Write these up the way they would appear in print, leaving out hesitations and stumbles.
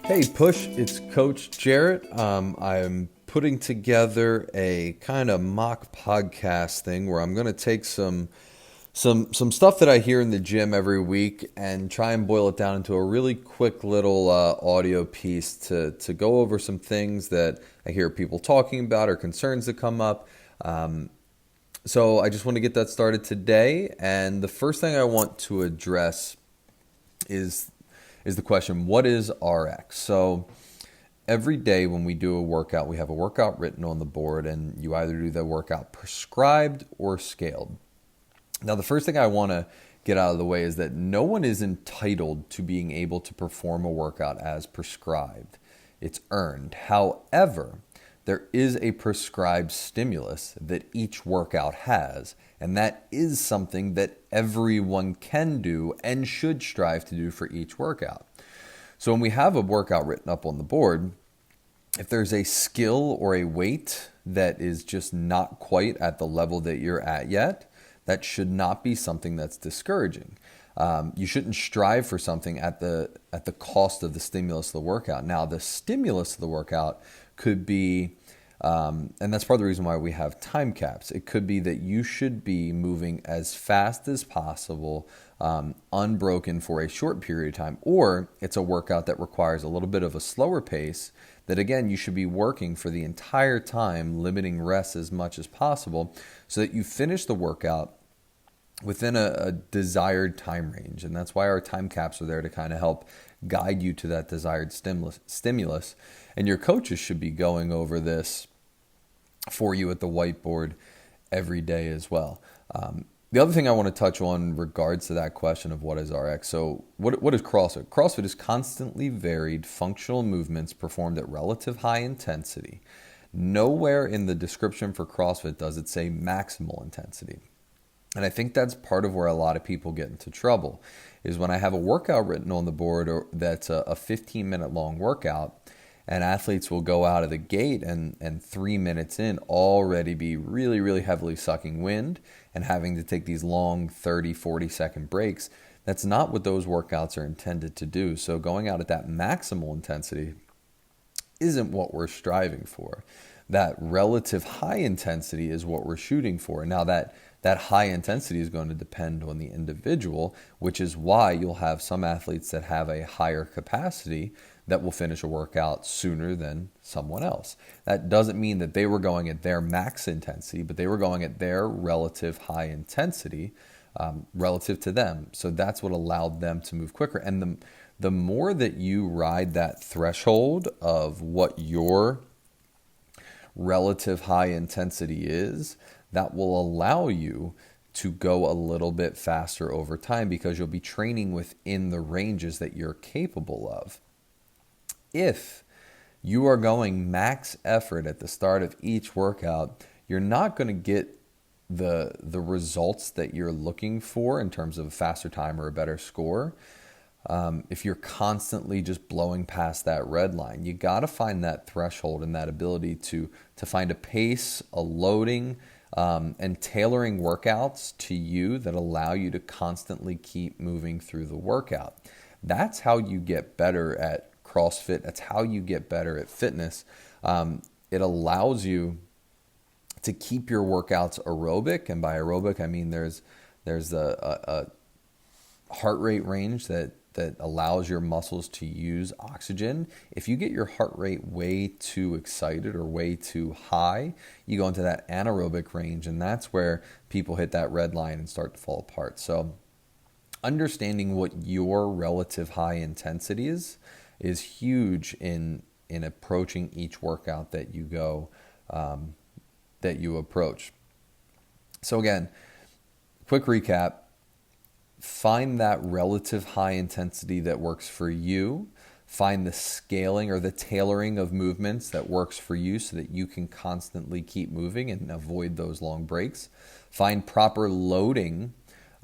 Hey, Push, it's Coach Jarrett. I'm putting together a kind of mock podcast thing where I'm going to take some stuff that I hear in the gym every week and try and boil it down into a really quick little audio piece to go over some things that I hear people talking about or concerns that come up. So I just want to get that started today. And the first thing I want to address is the question, what is RX? So every day when we do a workout, we have a workout written on the board, and you either do the workout prescribed or scaled. Now, the first thing I want to get out of the way is that no one is entitled to being able to perform a workout as prescribed. It's earned. However, there is a prescribed stimulus that each workout has, and that is something that everyone can do and should strive to do for each workout. So when we have a workout written up on the board, if there's a skill or a weight that is just not quite at the level that you're at yet, that should not be something that's discouraging. You shouldn't strive for something at the cost of the stimulus of the workout. Now, the stimulus of the workout could be, and that's part of the reason why we have time caps. It could be that you should be moving as fast as possible, unbroken for a short period of time, or it's a workout that requires a little bit of a slower pace that, again, you should be working for the entire time, limiting rest as much as possible so that you finish the workout within a desired time range. And that's why our time caps are there to kind of help guide you to that desired stimulus. And your coaches should be going over this for you at the whiteboard every day as well. The other thing I want to touch on in regards to that question of what is RX. So what is CrossFit? CrossFit is constantly varied functional movements performed at relative high intensity. Nowhere in the description for CrossFit does it say maximal intensity. And I think that's part of where a lot of people get into trouble, is when I have a workout written on the board that's a 15-minute long workout, and athletes will go out of the gate and 3 minutes in already be really, really heavily sucking wind and having to take these long 30, 40-second breaks. That's not what those workouts are intended to do. So going out at that maximal intensity isn't what we're striving for. That relative high intensity is what we're shooting for. Now that high intensity is going to depend on the individual, which is why you'll have some athletes that have a higher capacity that will finish a workout sooner than someone else. That doesn't mean that they were going at their max intensity, but they were going at their relative high intensity relative to them. So that's what allowed them to move quicker. And the more that you ride that threshold of what your relative high intensity is, that will allow you to go a little bit faster over time because you'll be training within the ranges that you're capable of. If you are going max effort at the start of each workout, you're not going to get the results that you're looking for in terms of a faster time or a better score. If you're constantly just blowing past that red line, you got to find that threshold and that ability to find a pace, a loading, and tailoring workouts to you that allow you to constantly keep moving through the workout. That's how you get better at CrossFit. That's how you get better at fitness. It allows you to keep your workouts aerobic, and by aerobic I mean there's a heart rate range that allows your muscles to use oxygen. If you get your heart rate way too excited or way too high, you go into that anaerobic range, and that's where people hit that red line and start to fall apart. So understanding what your relative high intensity is huge in approaching each workout that you go that you approach. So again, quick recap. Find that relative high intensity that works for you. Find the scaling or the tailoring of movements that works for you so that you can constantly keep moving and avoid those long breaks. Find proper loading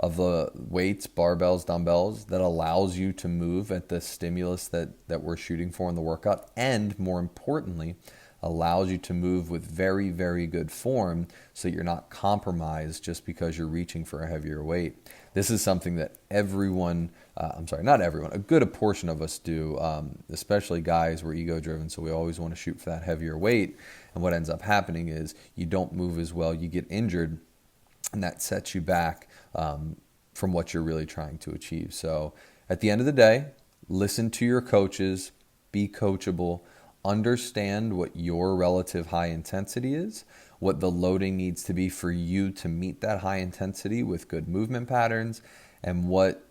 of the weights, barbells, dumbbells that allows you to move at the stimulus that we're shooting for in the workout, and more importantly, allows you to move with very, very good form so you're not compromised just because you're reaching for a heavier weight. This is something that everyone I'm sorry, not everyone, a good portion of us do, especially guys. We're ego driven, so we always want to shoot for that heavier weight. And what ends up happening is you don't move as well, you get injured, and that sets you back from what you're really trying to achieve. So at the end of the day, listen to your coaches, be coachable, understand what your relative high intensity is, what the loading needs to be for you to meet that high intensity with good movement patterns, and what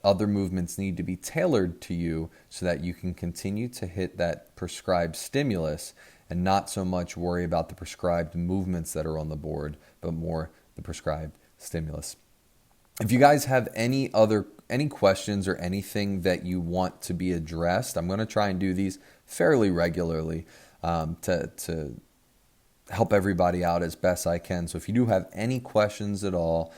other movements need to be tailored to you so that you can continue to hit that prescribed stimulus and not so much worry about the prescribed movements that are on the board, but more the prescribed stimulus. If you guys have any questions or anything that you want to be addressed, I'm going to try and do these fairly regularly to help everybody out as best I can. So if you do have any questions at all,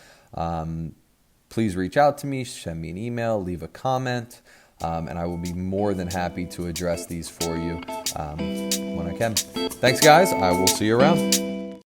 please reach out to me, send me an email, leave a comment, and I will be more than happy to address these for you when I can. Thanks, guys. I will see you around.